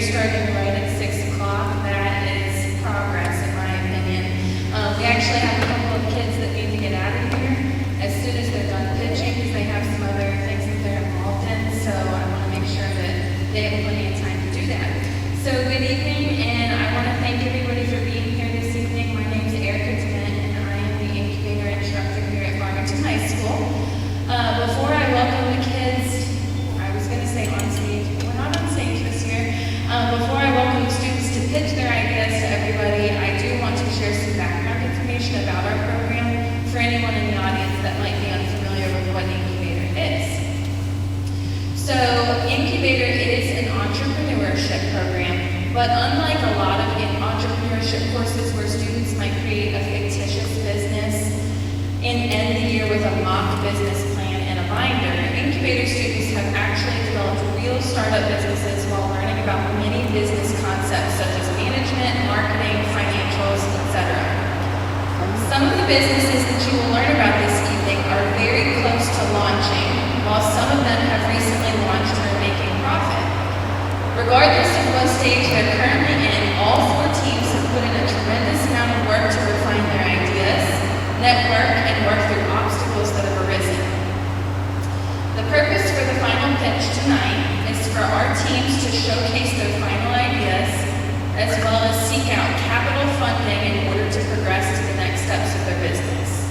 starting right at 6 o'clock. That is progress, in my opinion. We actually have a couple of kids that need to get out of here as soon as they're done pitching because they have some other things that they're involved in. So I want to make sure that they have plenty of time to do that. So good evening, and I want to thank everybody for being here this evening. My name is and I am the incubator instructor here at Farmington High School. Before I welcome the kids, I was going to say on stage, but we're not on stage this year. Before I welcome the students to pitch their ideas to everybody, I do want to share some background information about our program for anyone in the audience that might be unfamiliar with what INCubator is. So INCubator is an entrepreneurship program, but unlike a lot of entrepreneurship courses where students might create a fictitious business and end the year with a mock business plan and a binder, INCubator students have actually developed real startup businesses while learning about many business concepts such as management, marketing, financials, etc. Some of the businesses that you will learn about this evening are very close to launching, while some of them have recently launched and are making profit. Regardless of what stage they're currently in, all 4 teams have put in a tremendous amount of work to refine their ideas, network, and work through obstacles that have arisen. The purpose for the final pitch tonight is for our teams to showcase their final ideas, as well as seek out capital funding in order to progress to the next steps of their business.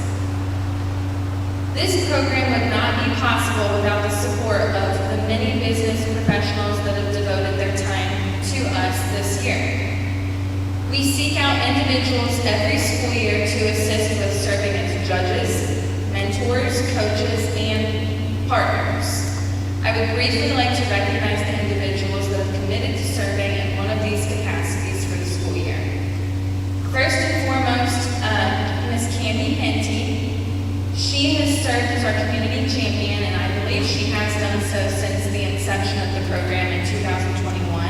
This program would not be possible without the support of the many business professionals that have devoted their time to us this year. We seek out individuals every school year to assist with serving as judges, mentors, coaches, and partners. I would briefly like to recognize the individuals that have committed to serving in one of these capacities for the school year. First and foremost, Ms. Candy Henty. She has served as our community champion, and I believe she has done so since the inception of the program in 2021.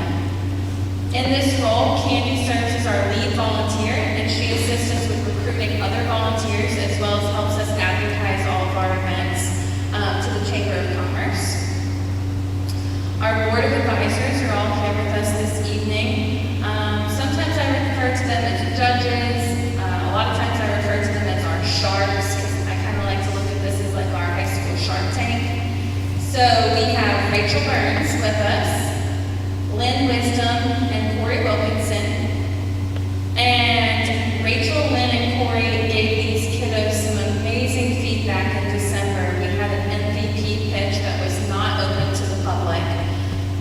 In this role, Candy serves as our lead volunteer, and she assists us with recruiting other volunteers as well as helps us advertise all of our events to the Chamber of Commerce. Our board of advisors are all here with us this evening. Sometimes I refer to them as judges. A lot of times I refer to them as our sharks because I kind of like to look at this as like our high school Shark Tank. So we have Rachel Burns with us, Lynn Wisdom, and Corey Wilkinson. And Rachel, Lynn, and Corey gave these kiddos some amazing feedback in December. We had an MVP pitch that was not open to the public,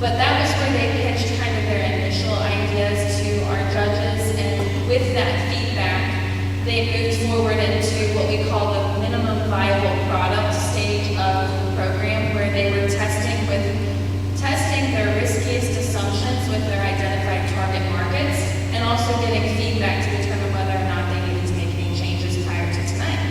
but that was where they pitched kind of their initial ideas to our judges, and with that feedback, they moved forward into what we call the minimum viable product stage of the program, where they were testing their riskiest assumptions with their identified target markets, and also getting feedback to determine whether or not they needed to make any changes prior to tonight.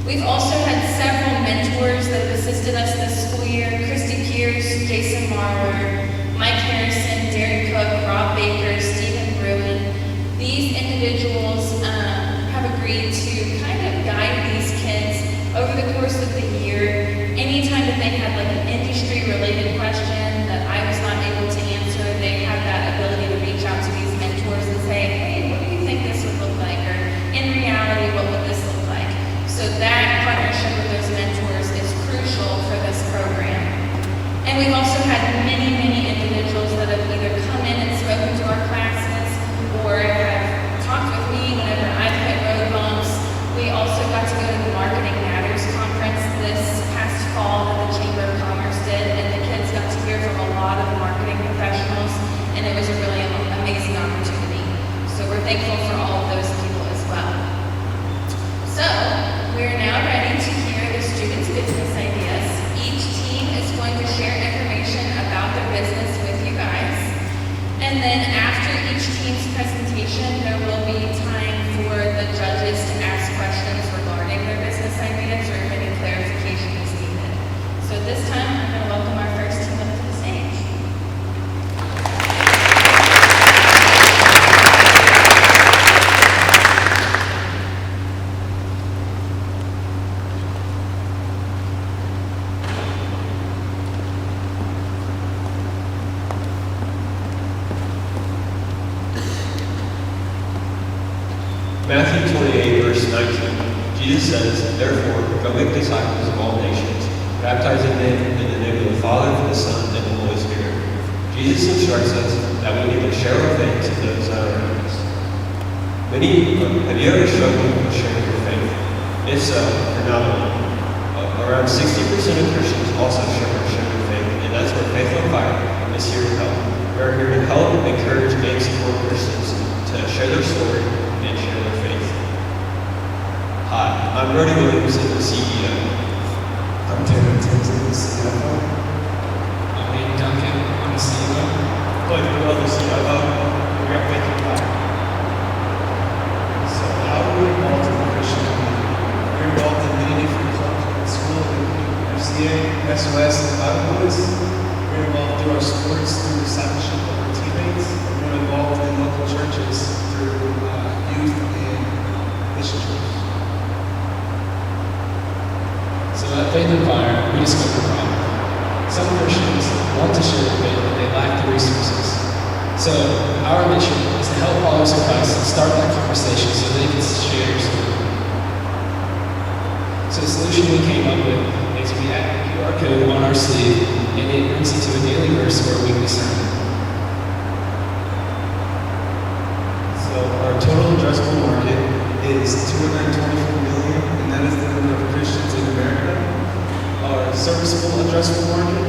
We've also had several mentors that have assisted us this school year: Christy Pierce, Jason Marler, Mike Harrison, Derek Cook, Rob Baker, Stephen Bruin. These individuals have agreed to kind of guide these kids over the course of the year. Anytime that they had like an industry-related question that I was not able to answer, they have that ability to reach out to these mentors and say, hey, what do you think this would look like? Or in reality, what would this look like? So that partnership with those mentors is crucial for this program. And we've also had many, many individuals that have either come in and spoken to our classes or have talked with me whenever I've hit road bumps. We also got to go to the Marketing Matters conference this past fall that the Chamber of Commerce did, and the kids got to hear from a lot of marketing professionals, and it was a really amazing opportunity. So we're thankful for all of those people as well. So we're now ready to hear the students' business ideas. Each team is going to share information about their business with you guys, and then after each team's presentation, there will be time for the judges to ask questions regarding their business ideas or if any clarification is needed. So this time, I'm going to welcome our first team up to the stage. Matthew 28, verse 19, Jesus says, "Therefore, go make disciples of all nations, baptizing them in the name of the Father, the Son, and the Holy Spirit." Jesus instructs us that we need to share our faith to those that are around us. Have you ever struggled with sharing your faith? If so, you're not alone. Around 60% of Christians also struggle with sharing their faith, and that's where Faith on Fire is here to help. We're here to help, encourage, and support Christians to share their story and share their faith. Hi, I'm Brody Williams, the CEO. I'm Taylor Tinsley, the CFO. I'm Nate Duncan, I'm the CEO. Blake Will, the CFO. We're at Faith on Fire. So how are we involved in the Christian community? We're involved in many different clubs at school, including FCA, SOS, and Bible Boys. We're involved through our sports, through discipleship of our teammates. We're involved in local churches through youth and mission trips. So at Faith on Fire, we discovered a problem. Some Christians want to share their faith, but they lack the resources. So our mission is to help followers of Christ start that conversation so they can share their story. So the solution we came up with is we add a QR code on our sleeve, and it brings you to a daily verse or a weekly sermon. So our total addressable market is 224 million, and that is the number of Christians in America. Our serviceable addressable market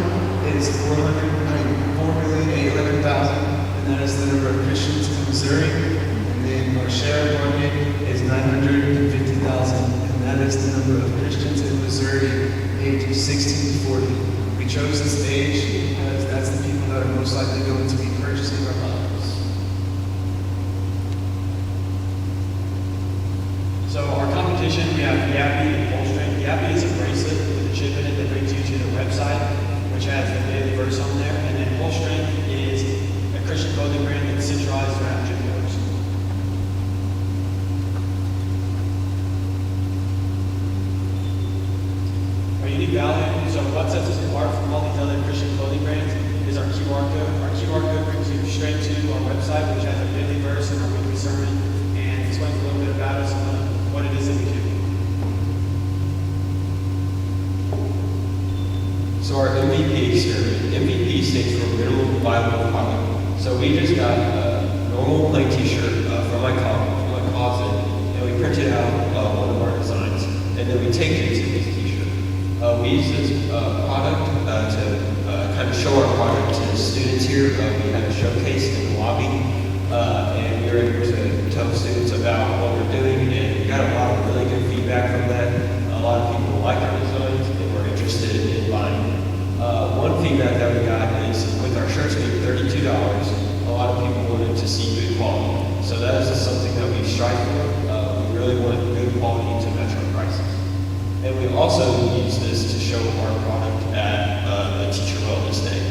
is 4,800,000, and that is the number of Christians in Missouri. And then our share market is 950,000, and that is the number of Christians in Missouri aged 16 to 40. We chose this age because that's the people that are most likely going to be purchasing our products. So our competition, we have Yappy and Full Strength. Yappy is a bracelet with a chip in it that brings you to the website, which has the daily verse on there. And then Full Strength is a Christian clothing brand that's centralized around gym goers. Our unique value, so what sets us apart from all these other Christian clothing brands is our QR code. Our QR code brings you straight to our website, which has our daily verse and our weekly sermon, and explains a little bit about us and what it is that we do. So our MVP experiment. MVP stands for minimum viable product. So we just got a normal plain t-shirt from my closet, and we printed out one of our designs, and then we taped it to this t-shirt. We use this product to kind of show our product to the students here. We had a showcase in the lobby, and we were able to tell students about what we're doing, and we got a lot of really good feedback from that. A lot of people like our designs and were interested in buying them. One feedback that we got is with our shirts being $32, a lot of people wanted to see good quality. So that is just something that we strive for. We really want good quality to match our prices. And we also use this to show our product at a teacher wellness day.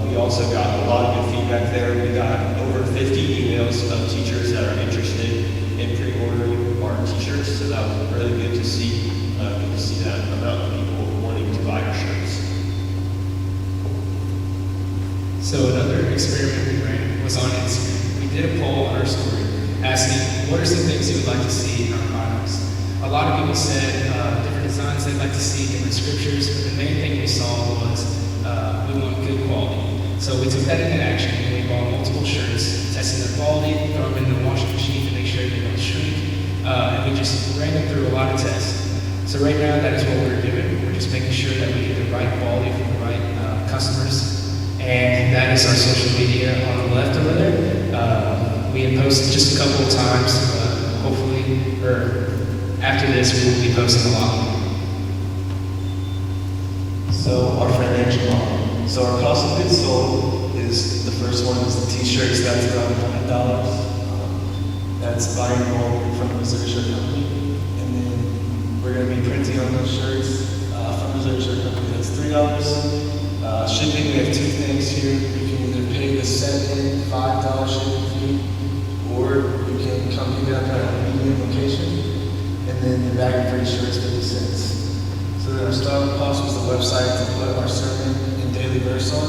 We also got a lot of good feedback there. We got over 50 emails of teachers that are interested in pre-ordering our t-shirts, so that was really good to see. Good to see that amount of people wanting to buy our shirts. So another experiment we ran was on Instagram. We did a poll on our story asking, what are some things you would like to see in our products? A lot of people said different designs they'd like to see, different scriptures, but the main thing we saw was we want good quality. So we took that into action and we bought multiple shirts, tested their quality, throw them in the washing machine to make sure they don't shrink, and we just ran them through a lot of tests. So right now that is what we're doing. We're just making sure that we get the right quality from the right customers. And that is our social media on the left over there. We have posted just a couple of times, hopefully, or after this, we will be posting a lot more. So our financial model. So our cost of goods sold is, the first one is the t-shirts, that's around $100. That's buying bulk from Missouri Shirt Company. And then we're going to be printing on those shirts from Missouri Shirt Company, that's $3. Shipping, we have two things here. You can either pay the set-in $5 shipping fee, or you can come pick it up at a medium location, and then the bag of free shirts 50 cents. So then our starting cost was the website to put our sermon and daily verse on.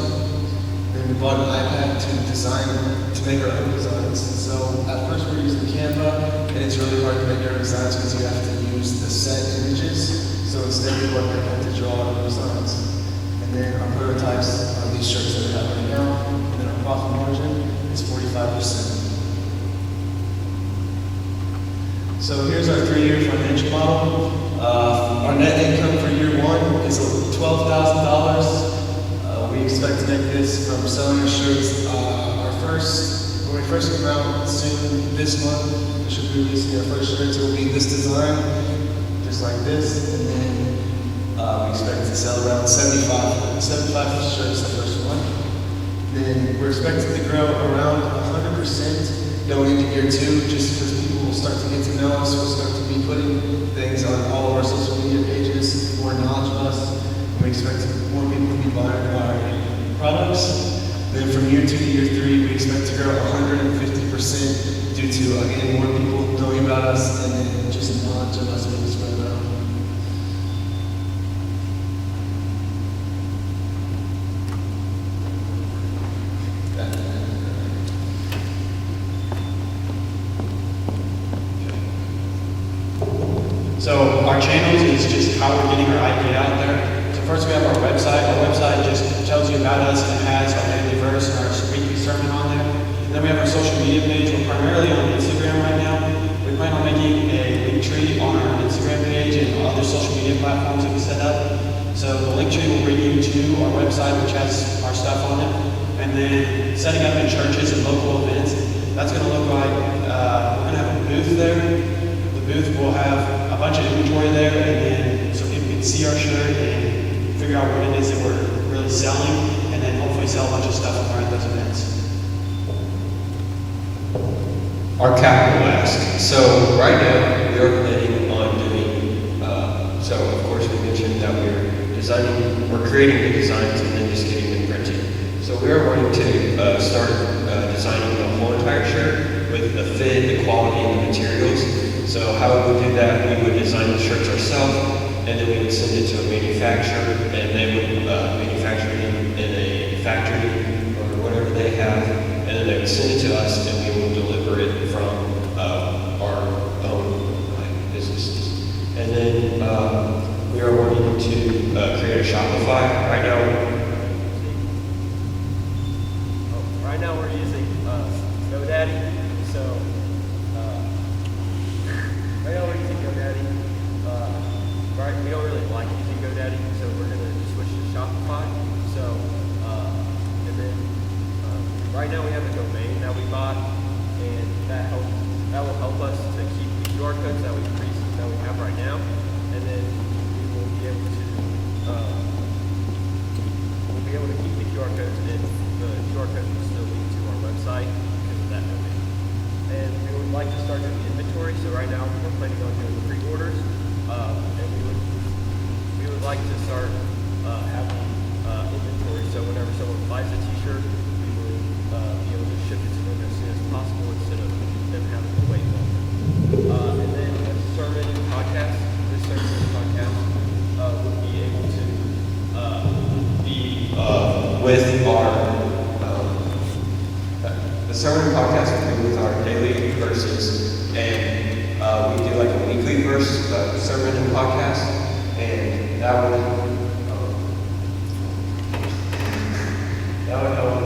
then we bought an iPad to make our own designs. So at first we were using Canva, and it's really hard to make our own designs because you have to use the set images. So instead we went ahead to draw our own designs. And then our prototypes are these shirts that we have right now, and then our profit margin is 45%. So here's our 3-year financial model. Our net income for year 1 is $12,000. We expect to make this from selling our shirts. When we first come out soon this month, we should be releasing our first shirts. It will be this design, just like this, and then we expect to sell around 75 shirts the first one. Then we're expecting to grow around 100% going into year 2, just because people will start to get to know us. We'll start to be putting things on all of our social media pages, more knowledge of us. We expect more people to be buying our products. Then from year 2 to year 3, we expect to grow 150% due to, again, more people knowing about us and then just knowledge of us being spread around. So our channels is just how we're getting our idea out there. So first we have our website. Our website just tells you about us and it has our daily verse and our weekly sermon on there. And then we have our social media page. We're primarily on Instagram right now. We plan on making a link tree on our Instagram page and other social media platforms that we set up. So the link tree will bring you to our website, which has our stuff on it. And then setting up in churches and local events. That's going to look like we're going to have a booth there. The booth will have a bunch of inventory there, and then so people can see our shirt and figure out what it is that we're really selling, and then hopefully sell a bunch of stuff when we're at those events. Our capital ask. So right now we are planning on doing, so of course we mentioned that we're creating the designs and then just getting them printed. So we are wanting to start designing the whole entire shirt with the fit, the quality, and the materials. So how we would do that, we would design the shirts ourselves, and then we would send it to a manufacturer, and they would manufacture it in a factory or whatever they have, and then they would send it to us, and we will deliver it from our own businesses. And then we are wanting to create a Shopify. Right now we're using GoDaddy. So right now we're using GoDaddy. Right, we don't really like using GoDaddy, so we're going to switch to Shopify. So and then right now we have a domain that we bought, and that will help us to keep the QR codes that we have right now, and then we will be able to keep the QR codes, and the QR codes will still lead to our website because of that domain. And we would like to start doing inventory. So right now we're planning on doing pre-orders, and we would like to start having inventory. So whenever someone buys a T-shirt, we will be able to ship it to them as soon as possible instead of them having to wait longer. And then a sermon and podcast. This sermon and podcast would be able to be With our the sermon podcast will be with our daily verses, and we do like a weekly verse sermon and podcast, and that would help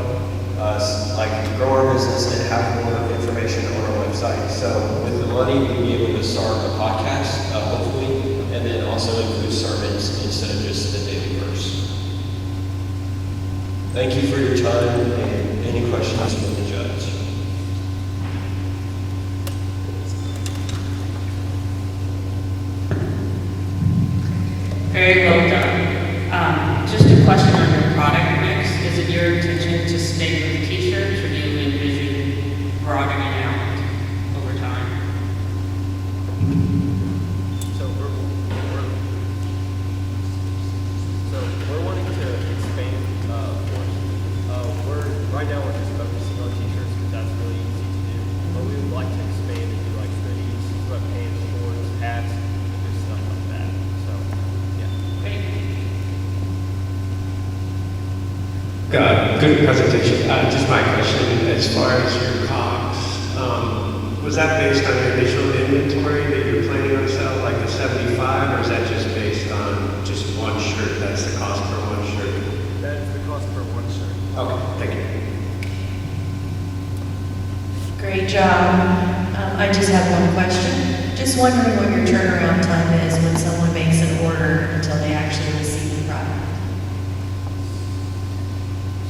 us like grow our business and have more information on our website. So with the money, we'll be able to start a podcast, hopefully, and then also include sermons instead of just the daily verse. Thank you for your time, and any questions from the judge? Very well done. Just a question on your product mix. Is it your intention to stay with t-shirts, or do you envision broadening out over time? So we're wanting to expand. Right now we're just focusing on t-shirts because that's really easy to do. But we would like to expand and do like hoodies, sweatpants, shorts, hats, and just stuff like that. So yeah. Great. God, good presentation. Just my question, as far as your COGS, was that based on your initial inventory that you're planning on selling, like the 75, or is that just based on just one shirt? That's the cost per one shirt? That is the cost per one shirt. Okay, thank you. Great job. I just have one question. Just wondering what your turnaround time is when someone makes an order until they actually receive the product.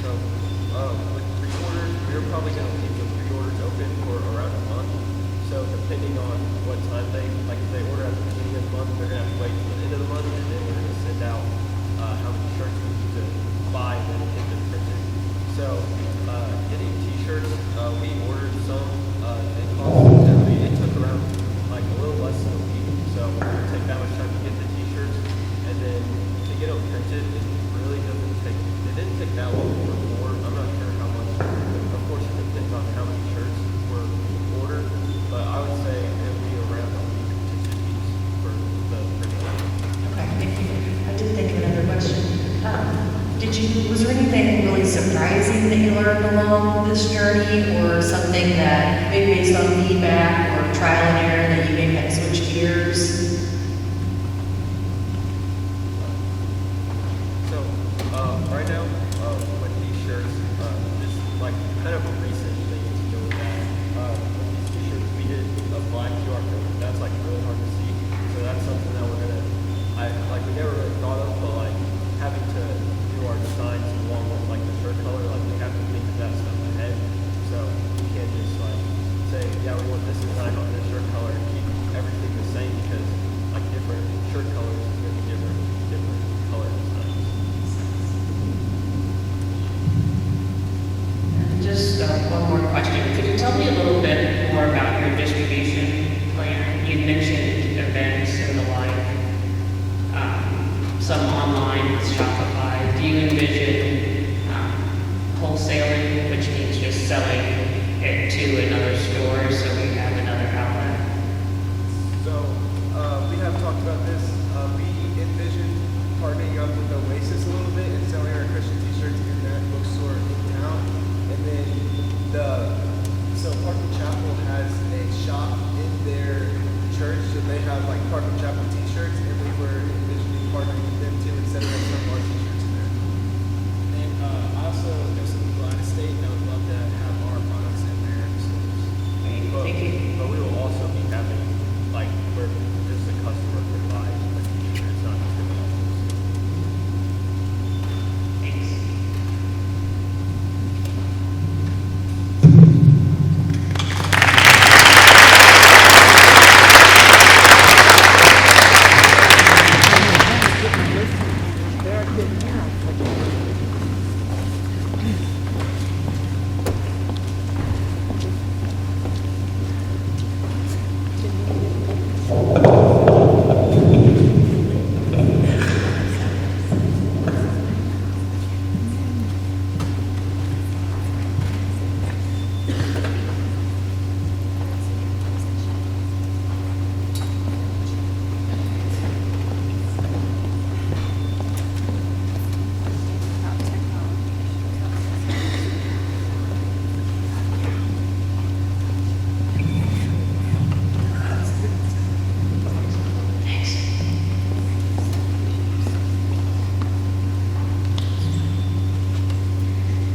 So, with pre-orders, we're probably going to keep the pre-orders open for around a month. So, depending on what time like if they order at the beginning of the month, they're going to have to wait till the end of the month, and then we're going to send out how many shirts we need to buy and then get them printed. So, getting t-shirts, we ordered some. It took around like a little less than a week. So, it didn't take that much time to get the t-shirts, and then to get them printed, it really doesn't take. It didn't take that long before. I'm not sure how much. Of course, it depends on how many shirts were ordered, but I would say it would be around a week to 2 weeks for the printing. Okay, thank you. I did think of another question. Was there anything really surprising that you learned along this journey, or something that maybe based on feedback or trial and error that you maybe had to switch gears? So, right now, with these shirts, just like kind of a recent thing to go with that. With these t-shirts, we did a black QR code. That's like really hard to see. So that's something that we never really thought of, but like having to do our designs along with like the shirt color, like we have to think of that stuff ahead. So we can't just like say, yeah, we want this design on this shirt color and keep everything the same, because like different shirt colors is going to be different color designs. And just one more question. Could you tell me a little bit more about your distribution plan? You mentioned events and the like, some online with Shopify. Do you envision wholesaling, which means just selling it to another store so we have another outlet? So, we have talked about this. We envision partnering up with Oasis a little bit and selling our Christian t-shirts in that bookstore in town. And then Parkland Chapel has a shop in their church, so they have like Parkland Chapel t-shirts, and we were envisioning partnering with them too and setting up some of our t-shirts in there. And I also know some people out of state that would love to have our products in their stores. Thank you. But we will also be having like where just the customer can buy the t-shirt. It's not just going to be on the store. Thanks.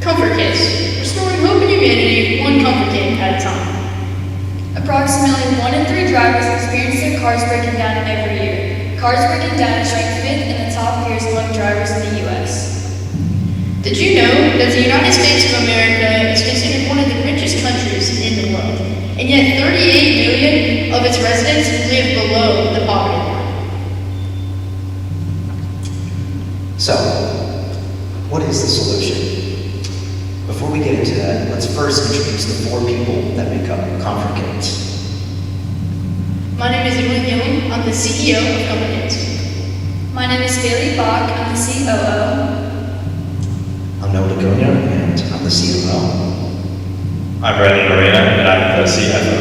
Comfort kits. Restoring hope in humanity, one comfort kit at a time. Approximately 1 in 3 drivers experience their cars breaking down every year. Cars breaking down is ranked 5th in the top years among drivers in the U.S. Did you know that the United States of America is considered one of the richest countries in the world, and yet 38 million of its residents live below the poverty line? So, what is the solution? Before we get into that, let's first introduce the 4 people that make up Comfort Kits. My name is Emily Gillen. I'm the CEO of Comfort Kits. My name is Bailey Bach. I'm the COO. I'm Noah Lagonia, and I'm the CMO. I'm Brandon Arena, and I'm the CFO.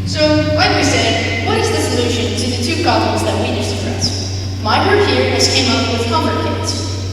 So, like we said, what is the solution to the 2 problems that we just addressed? My group here has came up with Comfort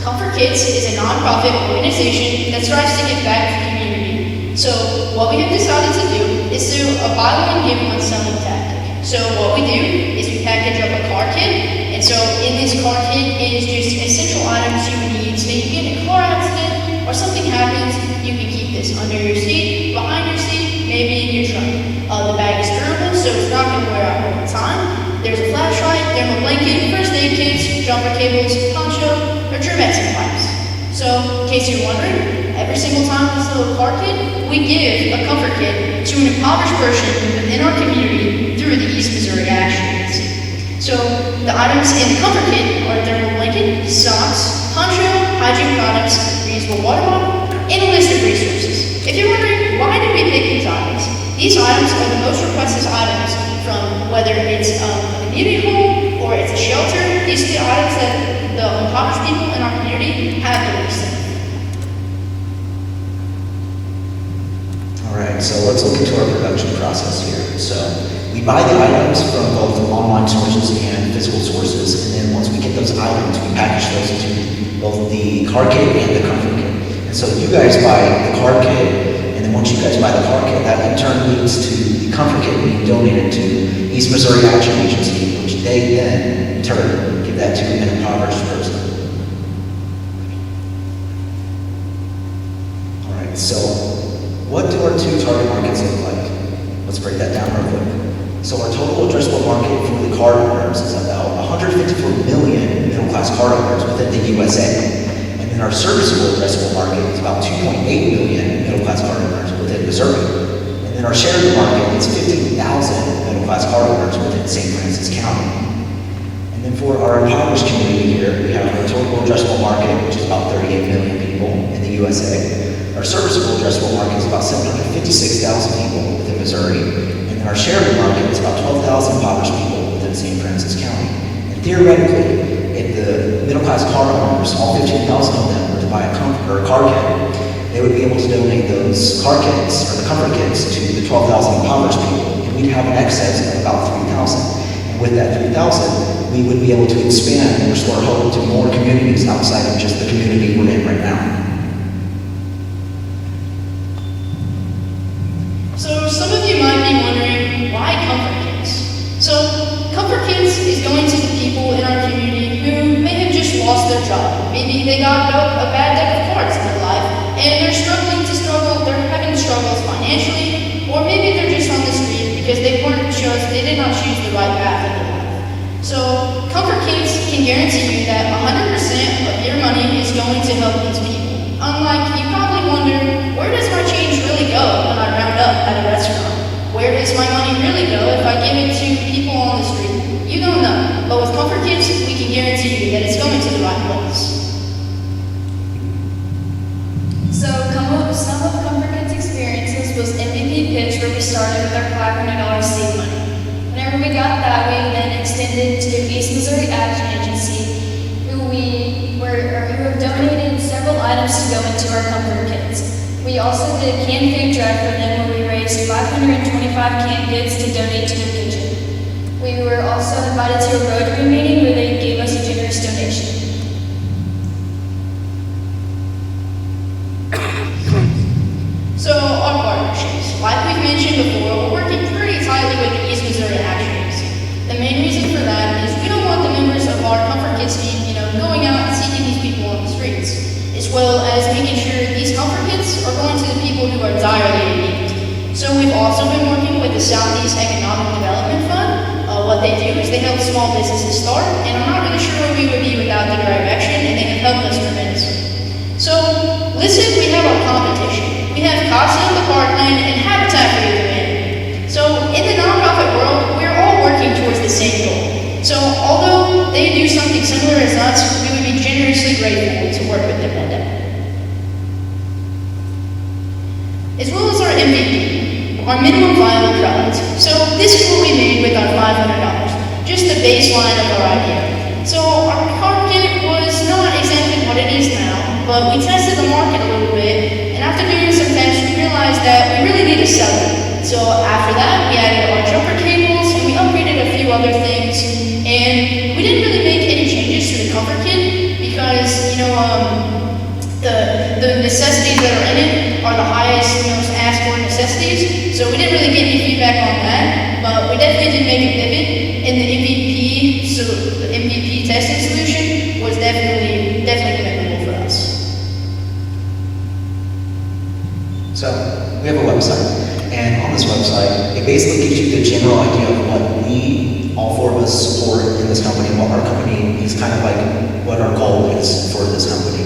Comfort Kids is a nonprofit organization that strives to give back to the community. So what we have decided to do is to a buy one, give one selling tactic. So what we do is we package up a car kit, and so in this car kit is just essential items you would need. So you get in a car accident or something happens, you can keep this under your seat, behind your seat, maybe in your trunk. The bag is durable, so it's not going to wear out over time. There's a flashlight, thermal blanket, first aid kits, jumper cables, poncho, or Germex pipes. So, in case you're wondering, every single time we sell a car kit, we give a comfort kit to an impoverished person within our community through the East Missouri Action Agency. So, the items in the comfort kit are a thermal blanket, socks, poncho, hygiene products, reusable water bottle, and a list of resources. If you're wondering, why did we pick these items are the most requested items from whether it's a community home or it's a shelter. These are the items that the impoverished people in our community have the least of. All right, so let's look into our production process here. So we buy the items from both online sources and physical sources, and then once we get those items, we package those into both the car kit and the comfort kit. And so you guys buy the car kit, and then once you guys buy the car kit, that in turn leads to the comfort kit being donated to East Missouri Action Agency, which they then in turn give that to an impoverished person. All right, so what do our two target markets look like? Let's break that down real quick. So our total addressable market for the car owners is about 154 million middle-class car owners within the USA. And then our serviceable addressable market is about 2.8 million middle-class car owners within Missouri. And then our share of the market is 15,000 middle-class car owners within St. Francis County. And then for our impoverished community here, we have our total addressable market, which is about 38 million people in the USA. Our serviceable addressable market is about 756,000 people within Missouri. And our share of the market is about 12,000 impoverished people within St. Francis County. And theoretically, if the middle-class car owners, all 15,000 of them, were to buy a car kit, they would be able to donate those car kits, or the comfort kits, to the 12,000 impoverished people. And we'd have an excess of about 3,000. And with that 3,000, we would be able to expand and restore hope to more communities outside of just the community we're in right now. So some of you might be wondering, why comfort kits? So comfort kits is going to the people in our community who may have just lost their job. Maybe they got a bad deck of cards in their life and they're having struggles financially, or maybe they're just on the street because they did not choose the right path in their life. So comfort kits can guarantee you that 100% of your money is going to help these people. Unlike, you probably wonder, where does my change really go when I round up at a restaurant? Where does my money really go if I give it to people on the street? You don't know, but with comfort kits, we can guarantee you that it's going to the right place. So some of Comfort Kids' experiences was MVP pitch, where we started with our $500 seed money. Whenever we got that, we then extended to East Missouri Action Agency, who have donated several items to go into our Comfort Kits. We also did a canned food drive for them, where we raised 525 canned goods to donate to their kitchen. We were also invited to a Rotary meeting where they gave us a generous donation. So our partnerships, like we've mentioned before, we're working pretty tightly with the East Missouri Action Agency. The main reason for that is we don't want the members of our Comfort Kids team, going out and seeking these people on the streets, as well as making sure these Comfort Kits are going to the people who are direly in need. So we've also been working with the Southeast Economic Development Fund. What they do is they help small businesses start, and I'm not really sure where we would be without their direction, and they have helped us tremendously. So listen, we have our competition. We have CASA, the Parkland, and Habitat for Humanity. So in the nonprofit world, we're all working towards the same goal. So although they do something similar as us, we would be generously grateful to work with them one day. As well as our MVP, our minimum viable product. So this is what we made with our $500, just the baseline of our idea. So our car kit was not exactly what it is now, but we tested the market a little bit, and after doing some tests, we realized that we really need to sell it. So after that, we added our jumper cables, and we upgraded a few other things, and we didn't really make any changes to the comfort kit, because, the necessities that are in it are the highest, most asked for necessities. So we didn't really get any feedback on that, but we definitely did make a pivot. And the MVP, so the MVP testing solution was definitely memorable for us. So we have a website, and on this website, it basically gives you the general idea of what we, all four of us, support in this company, what our company is kind of like, what our goal is for this company.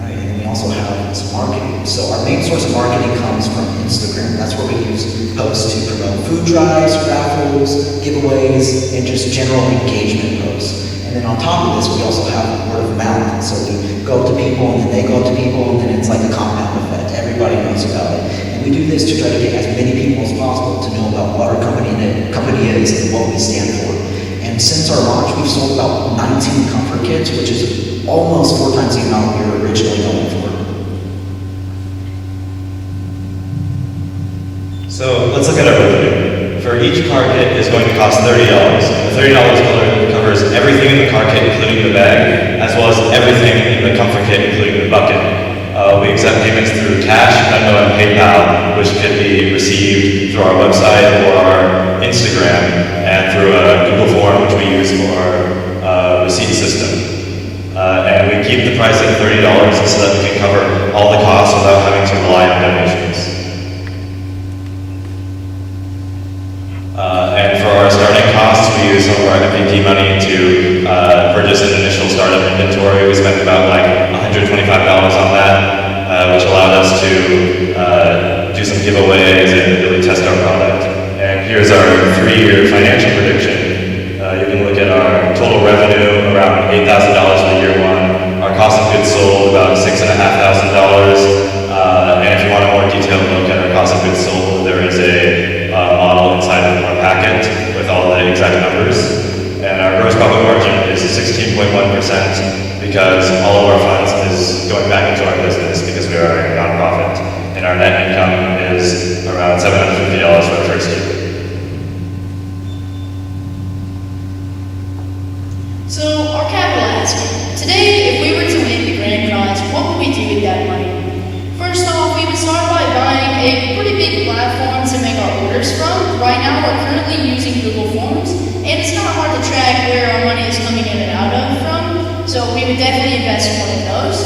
Right, and we also have some marketing. So our main source of marketing comes from Instagram. That's where we use posts to promote food drives, raffles, giveaways, and just general engagement posts. And then on top of this, we also have word of mouth. So we go up to people, and then they go up to people, and then it's like a compound effect. Everybody knows about it. And we do this to try to get as many people as possible to know about what our company is and what we stand for. And since our launch, we've sold about 19 comfort kits, which is almost 4 times the amount we were originally going for. So let's look at our revenue. For each car kit is going to cost $30. The $30 covers everything in the car kit, including the bag, as well as everything in the comfort kit, including the bucket. We accept payments through cash, Venmo, and PayPal, which can be received through our website or our Instagram, and through a Google form, which we use for our receipt system. And we keep the price at $30 so that we can cover all the costs without having to rely on donations. And for our starting costs, we use some of our MVP money to purchase an initial startup inventory. We spent about like $125 on that, which allowed us to do some giveaways and really test our product. And here's our 3-year financial prediction. You can look at our total revenue, around $8,000 for year 1. Our cost of goods sold, about $6,500. And if you want a more detailed look at our cost of goods sold, there is a model inside of our packet with all the exact numbers. And our gross profit margin is 16.1% because all of our funds is going back into our business because we are a nonprofit. And our net income is around $750 for the first year. So our capital ask. Today, if we were to win the grand prize, what would we do with that money? First off, we would start by buying a pretty big platform to make our orders from. Right now, we're currently using Google Forms, and it's not hard to track where our money is coming in and out of from. So we would definitely invest in one of those,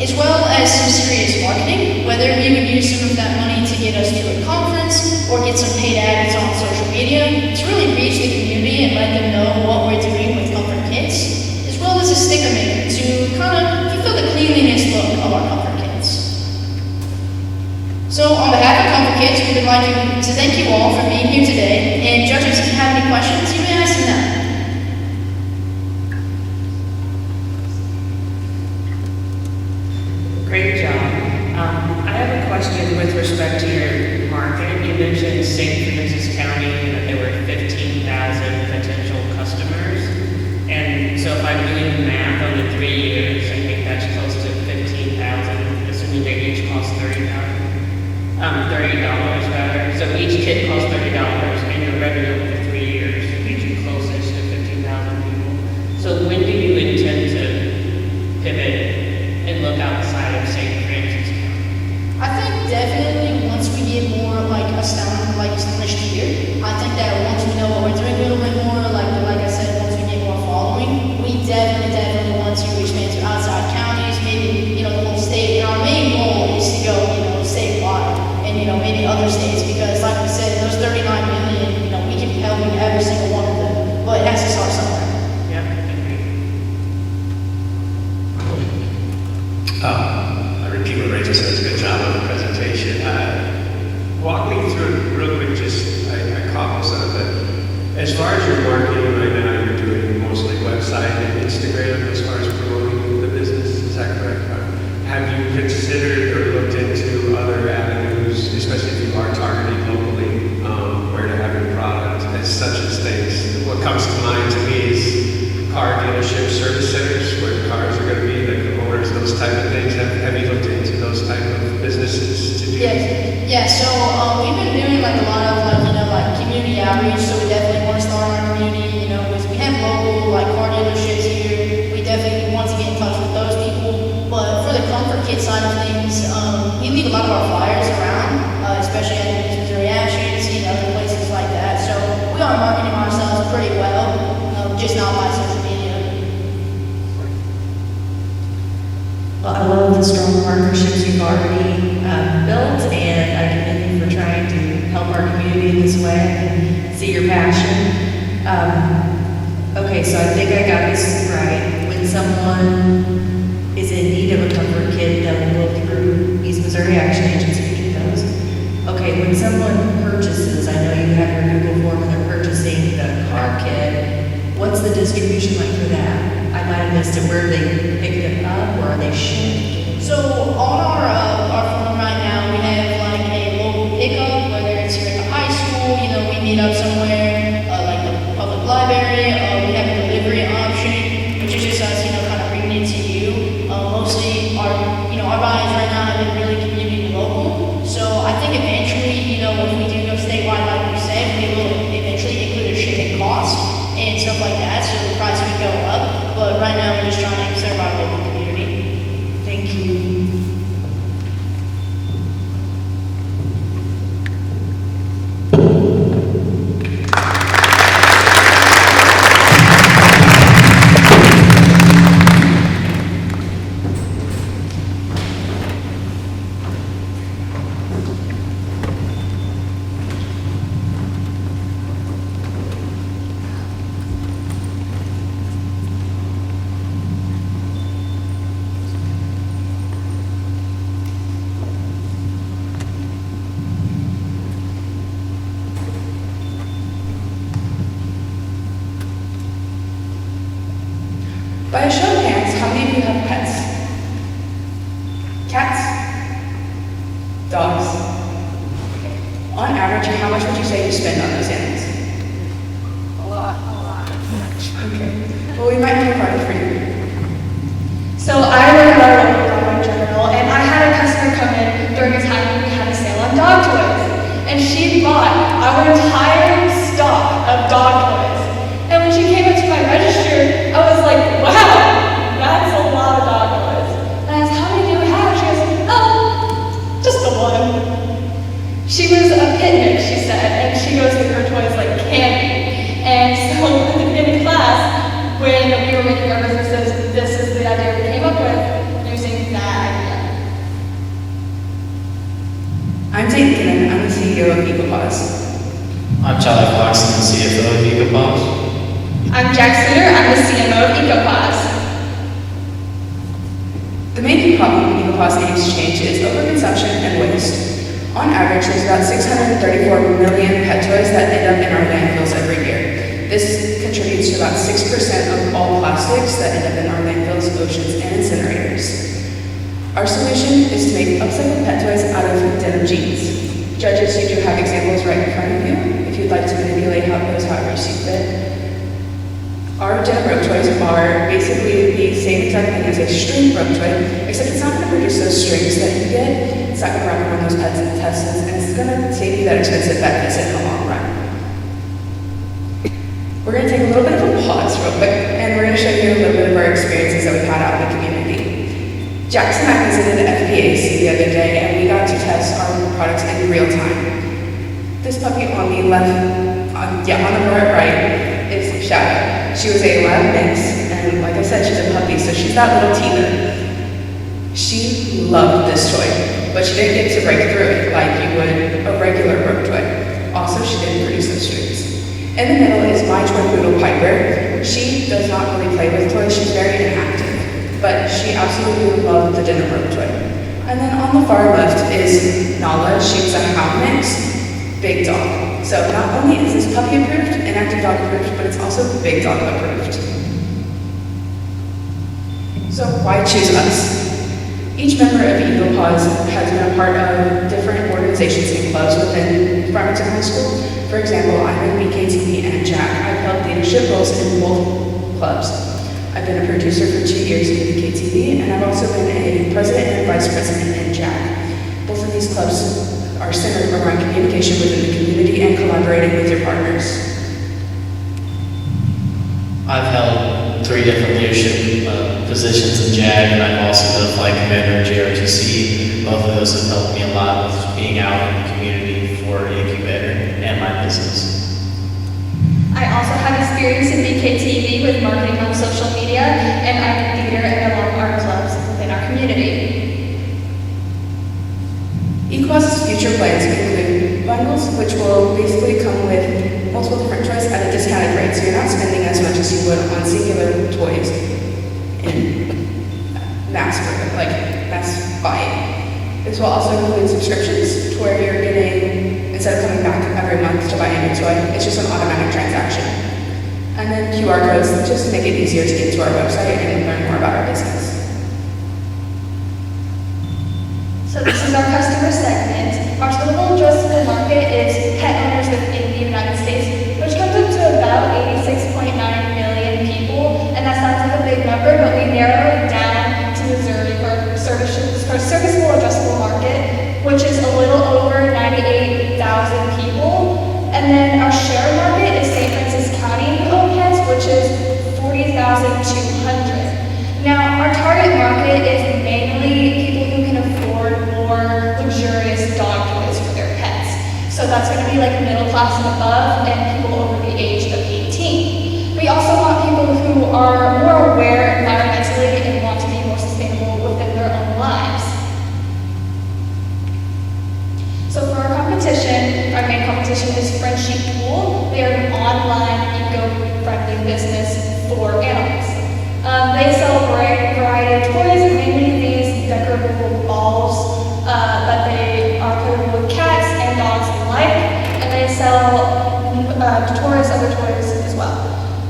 as well as some serious marketing, whether we would use some of that money to get us to a conference or get some paid ads on social media to really reach the community and let them know what we're doing with comfort kits, as well as a sticker maker to kind of fulfill the cleanliness look of our comfort kits. So on behalf of Comfort Kids, we would like to thank you all for being here today. And judges, if you have any questions, you may ask them now. Great job. I have a question with respect to your market. You mentioned St. Francis County, that there were 15,000 potential customers. And so if I'm doing the math on the 3 years, I think that's close to 15,000, assuming they each cost $30 rather. So each kit costs $30, and your revenue over 3 years gets you closest to 15,000 people. So when do you intend to pivot and look outside of St. Francis County? I think definitely once we get more established here, I think that once we know what we're doing a little bit more, like I said, once we get more following, we definitely want to expand to outside counties, maybe, the whole state. And our main goal is to go, statewide and, maybe other states, because like we said, those 39 million, we can be helping every single one of them, but it has to start somewhere. Yeah, agreed. I repeat what Rachel says, good job on the presentation. Walk me through real quick, I caught most of it. As far as your marketing right now, you're doing mostly website and Instagram as far as promoting the business, is that correct? Have you considered or looked into other avenues, especially if you are targeting locally, where to have your product, as such as things? What comes to mind to me is car dealership service centers where the cars are going to be, like the owners, those type of things. Have you looked into those type of businesses to do? Yeah. So we've been doing a lot of community outreach. So we definitely want to start our community, strong partnerships you've already built, and I commend you for trying to help our community in this way. I can see your passion. Okay, so I think I got this right. When someone is in need of a comfort kit, they'll go through East Missouri Action Agency to get those. Okay, when someone purchases, I know you have your Google form and they're purchasing the car kit, what's the distribution like for that? I might have missed it. Where are they picking it up, or are they shipped? So on our form right now, we have like a local pickup, whether it's here at the high school, we meet up somewhere, like the public library. We have a delivery option, which is just us, kind of bringing it to you. Mostly our buyers right now have been really community local. So I think eventually, if we do go statewide, like we said, we will eventually include a shipping cost and stuff like that, so the price would go up. But right now, we're just trying to serve our local community. Thank you. By a show of hands, how many of you have pets? Cats? Dogs? On average, how much would you say you spend on those animals? A lot. Okay. Well, we might have a product for you. So I work at our local Dollar General, and I had a customer come in during a time when we had a sale on dog toys. And she bought our entire stock of dog toys. And when she came up to my register, I was like, wow, that's a lot of dog toys. And I asked, how many do you have? She goes, oh, just the one. She was a pit mix, she said, and she goes through her toys like candy. And so in class, when we were making our businesses, this is the idea we came up with using that idea. I'm Tate Kinnan. I'm the CEO of INCubator. I'm Charlie Clarkson, the CFO of INCubator. I'm Jack Slater, I'm the CMO of INCubator. The main key problem INCubator aims to change is overconsumption and waste. On average, there's about 634 million pet toys that end up in our landfills every year. This contributes to about 6% of all plastics that end up in our landfills, oceans, and incinerators. Our solution is to make upcycled pet toys out of denim jeans. Judges, you do have examples right in front of you, if you'd like to manipulate those however you see fit. Our denim rope toys are basically the same exact thing as a string rope toy, except it's not going to produce those strings that you get. It's not going to wrap around those pets' intestines, and it's going to save you that expensive vet visit in the long run. We're going to take a little bit of a pause real quick, and we're going to show you a little bit of our experiences that we've had out in the community. Jackson and I visited the FPAC the other day, and we got to test our products in real time. This puppy on the left, on the right, is Shadow. She was a lab mix, and like I said, she's a puppy, so she's that little teether. She loved this toy, but she didn't get to break through it like you would a regular rope toy. Also, she didn't produce those strings. In the middle is my toy poodle Piper. She does not really play with toys, she's very inactive, but she absolutely loved the denim rope toy. And then on the far left is Nala. She was a hound mix, big dog. So not only is this puppy approved, inactive dog approved, but it's also big dog approved. So why choose us? Each member of INCubator has been a part of different organizations and clubs within Farmington High School. For example, I'm in BKTV and Jack. I've held leadership roles in both clubs. I've been a producer for 2 years in BKTV, and I've also been a president and vice president in Jack. Both of these clubs are centered around communication within the community and collaborating with your partners. I've held 3 different leadership positions in JAG, and I've also been a flight commander in JRTC. Both of those have helped me a lot with being out in the community for INCubator and my business. I also have experience in BKTV with marketing on social media, and I'm in theater and along art clubs within our community. future plans include bundles, which will basically come with multiple different toys at a discounted rate, so you're not spending as much as you would on singular toys in mass buying. This will also include subscriptions, to where you're getting, instead of coming back every month to buy a new toy, it's just an automatic transaction. And then QR codes, just to make it easier to get to our website and learn more about our business. So this is our customer segment. Our total addressable market is pet owners within the United States, which comes up to about 86.9 million people. And that sounds like a big number, but we narrow it down to Missouri for serviceable addressable market, which is a little over 98,000 people. And then our share market is St. Francis County who own pets, which is 40,200. Now, our target market is mainly people who can afford more luxurious dog toys for their pets. So that's going to be like middle class and above, and people over the age of 18. We also want people who are more aware environmentally and want to be more sustainable within their own lives. So for our competition, our main competition is Friendship Pool. They are an online, eco-friendly business for animals. They sell a variety of toys, mainly these decorable balls that they are playable with cats and dogs alike, and they sell other toys as well.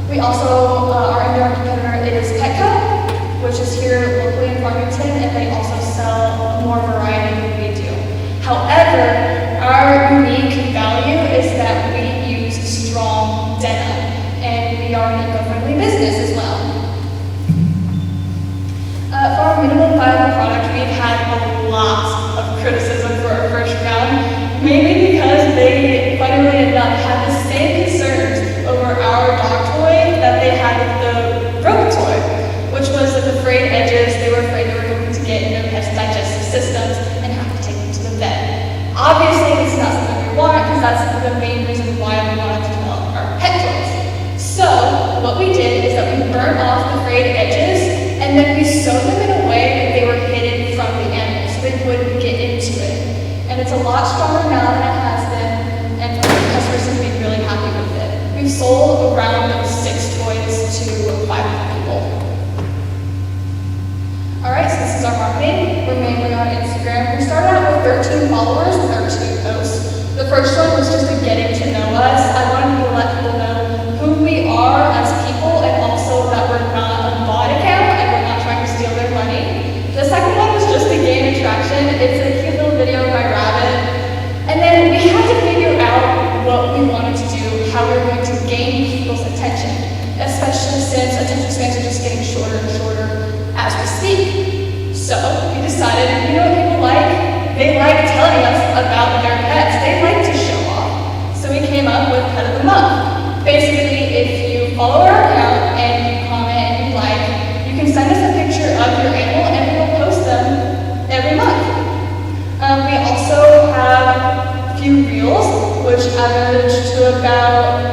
We also, our indoor competitor is Petco, which is here locally in Farmington, and they also sell more variety than we do. However, our unique value is that we use strong denim, and we are an eco-friendly business as well. For our minimum viable product, we've had a lot of criticism for our first round, mainly because they, funnily enough, had the same concerns over our dog toy that they had with the rope toy, which was that the frayed edges, they were afraid they were going to get in their pet's digestive systems and have to take them to the vet. Obviously, this is not something we want, because that's the main reason why we wanted to develop our pet toys. So, what we did is that we burned off the frayed edges, and then we sewed them in a way that they were hidden from the animals, so they wouldn't get into it. And it's a lot stronger now than it has been, and customers seem to be really happy with it. We've sold around 6 toys to 500 people. Alright, so this is our marketing. We're mainly on Instagram. We started out with 13 followers with our 2 posts. The first one was just a getting to know us. I wanted to let people know who we are as people, and also that we're not a bot account and we're not trying to steal their money. The second one was just to gain attraction. It's a cute little video of my rabbit. And then we had to figure out what we wanted to do, how we were going to gain people's attention, especially since attention spans are just getting shorter and shorter as we speak. So we decided, you know what people like? They like telling us about their pets. They like to show off. So we came up with Pet of the Month. Basically, if you follow our account and you comment and you like, you can send us a picture of your animal and we'll post them every month. We also have a few reels, which average to about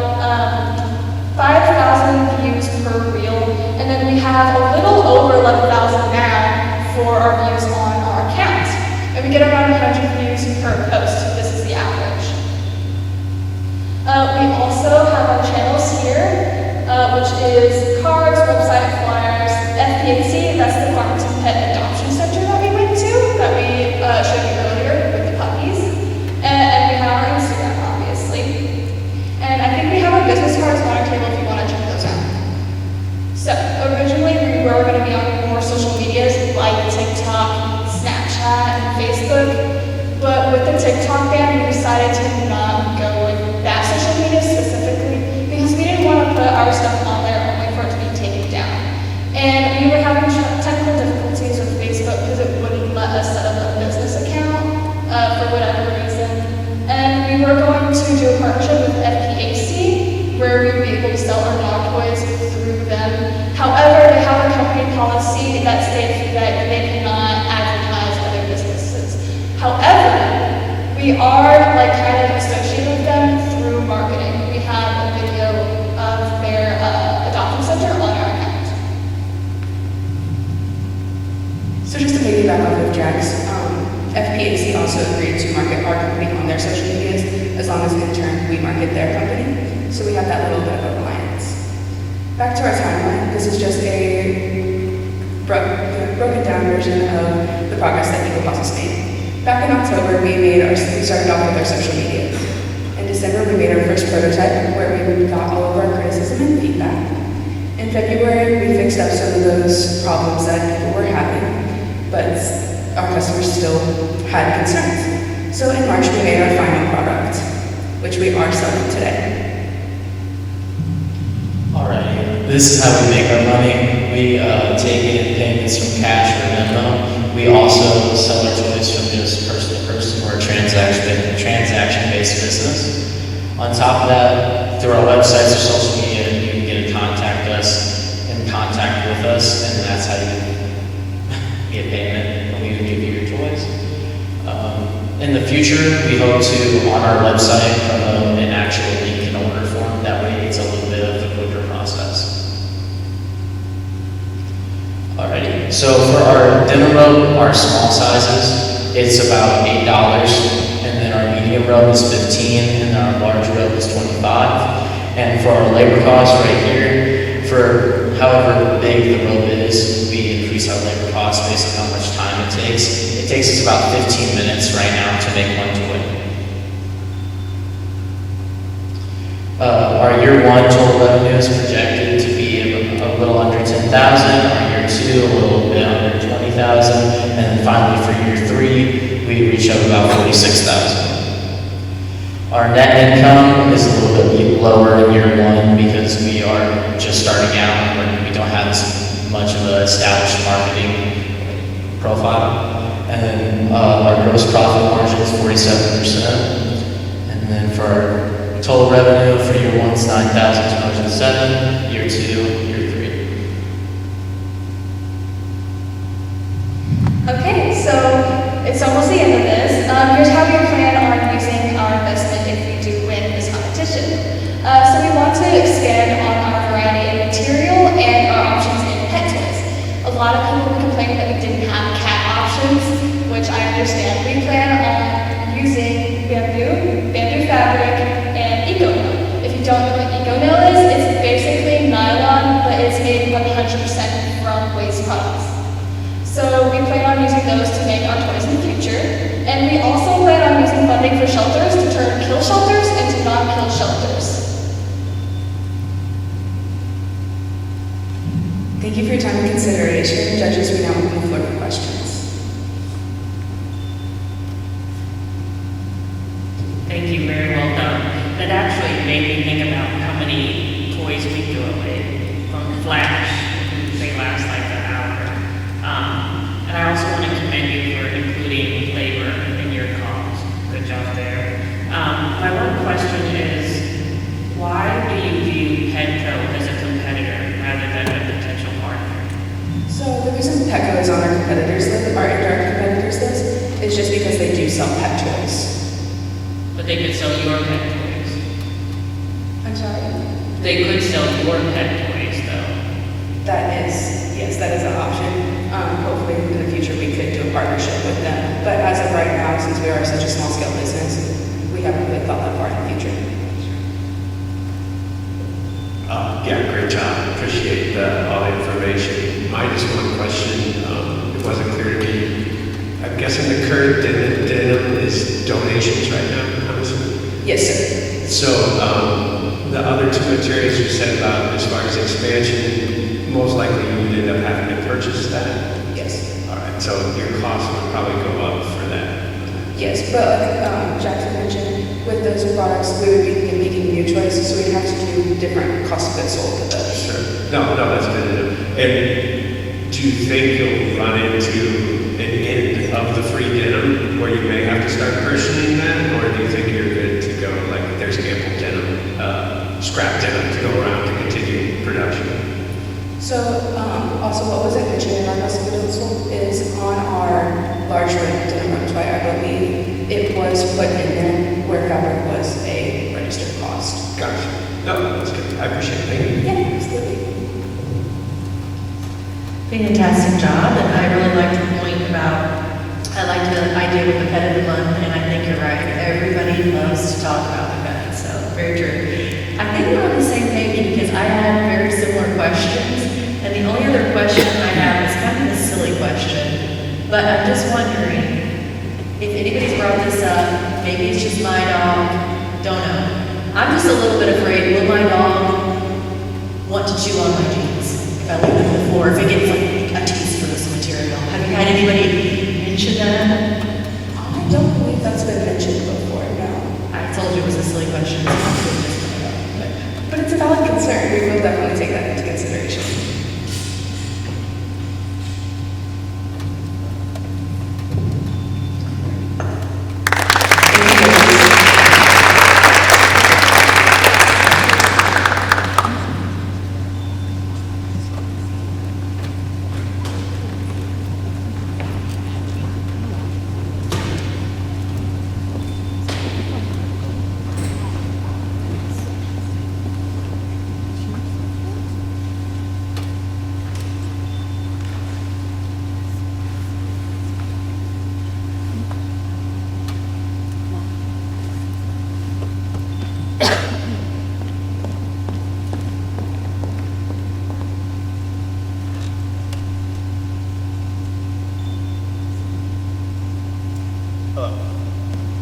5,000 views per reel. And then we have a little over 11,000 now for our views on our account. And we get around 100 views per post. This is the average. We also have our channels here, which is cards, website, flyers, FPAC, that's the Farmington Pet Adoption Center that we went to, that we showed you earlier with the puppies. And we have our Instagram, obviously. And I think we have our business cards on our table if you want to check those out. So, originally we were going to be on more social medias like TikTok, Snapchat, and Facebook. But with the TikTok ban, we decided to not go with that social media specifically because we didn't want to put our stuff on there only for it to be taken down. And we were having technical difficulties with Facebook because it wouldn't let us set up a business account for whatever reason. And we were going to do a partnership with FPAC where we would be able to sell our dog toys through them. However, they have a company policy that states that they cannot advertise other businesses. However, we are kind of associated with them through marketing. We have a video of their adoption center on our account. So just to piggyback off of Jack's, FPAC also agreed to market our company their social medias, as long as in turn we market their company. So we have that little bit of a reliance. Back to our timeline, this is just a broken down version of the progress that INCubator has made. Back in October, we started off with our social media. In December, we made our first prototype where we got all of our criticism and feedback. In February, we fixed up some of those problems that people were having, but our customers still had concerns. So in March, we made our final product, which we are selling today. Alrighty, this is how we make our money. We take in payments from cash or Venmo. We also sell our toys from just person to person. We're a transaction-based business. On top of that, through our websites or social media, you can get to contact us and contact with us, and that's how you get payment when we give you your toys. In the future, we hope to, on our website, promote an actual link and order form. That way it's a little bit of a quicker process. Alrighty, so for our dinner robe, our small sizes, it's about $8, and then our medium robe is $15, and then our large robe is $25. And for our labor costs right here, for however big the robe is, we increase our labor costs based on how much time it takes. It takes us about 15 minutes right now to make one toy. Our year one total revenue is projected to be a little under 10,000. Our year two, a little bit under 20,000. And then finally for year three, we reach up about 46,000. Our net income is a little bit lower in year one because we are just starting out and we don't have as much of an established marketing profile. And then our gross profit margin is 47%. And then for our total revenue for year one is 9,207, year two, year three. Okay, so it's almost the end of this. Here's how we plan on using our investment if we do win this competition. So we want to expand on our variety of material and our options in pet toys. A lot of people were complaining that we didn't have cat options, which I understand. We plan on using bamboo fabric, and eco-nail. If you don't know what eco-nail is, it's basically nylon, but it's made 100% from waste products. So we plan on using those to make our toys in the future. And we also plan on using funding for shelters to turn kill shelters into non-kill shelters. Thank you for your time and consideration. Judges, we now open the floor for questions. Thank you, very well done. That actually made me think about how many toys we do away from Flash. They last like an hour. And I also want to commend you for including labor in your costs. Good job there. My one question is, why do you view Petco as a competitor rather than a potential partner? So the reason Petco is on our competitors list, our indirect competitors list, is just because they do sell pet toys. But they could sell your pet toys. I'm sorry? They could sell your pet toys, though. Yes, that is an option. Hopefully in the future we could do a partnership with them. But as of right now, since we are such a small scale business, we haven't really thought that far in the future. Yeah, great job. Appreciate all the information. My just one question, it wasn't clear to me. I'm guessing the current denim is donations right now, I'm assuming? Yes, sir. So the other two materials you said about as far as expansion, most likely you would end up having to purchase that? Yes. All right, so your cost would probably go up for that. Yes, but like Jackson mentioned, with those products, we would be making new choices, so we'd have to do different cost of goods sold with those. Sure. No, that's good. And do you think you'll run into an end of the free denim where you may have to start purchasing that, or do you think you're good to go? Like there's ample denim, scrap denim to go around to continue production. So, also what was it mentioned in our cost of goods sold is on our large rim denim room toy, I believe it was put in there where fabric was a registered cost. Gotcha. No, that's good. I appreciate it. Thank you. Yeah, absolutely. Fantastic job, and I really like the point about, I like the idea with the pet of the month, and I think you're right. Every everybody loves to talk about their beds, so very true. I think we're on the same page because I had very similar questions, and the only other question I have is kind of a silly question, but I'm just wondering if anybody's brought this up, maybe it's just my dog, don't know. I'm just a little bit afraid, will my dog want to chew on my jeans if I leave them on the floor, if it gets like a taste for this material? Have you had anybody mention that? I don't believe that's been mentioned before, no. I told you it was a silly question. So I'm just gonna go. But it's a valid concern. We will definitely take that into consideration.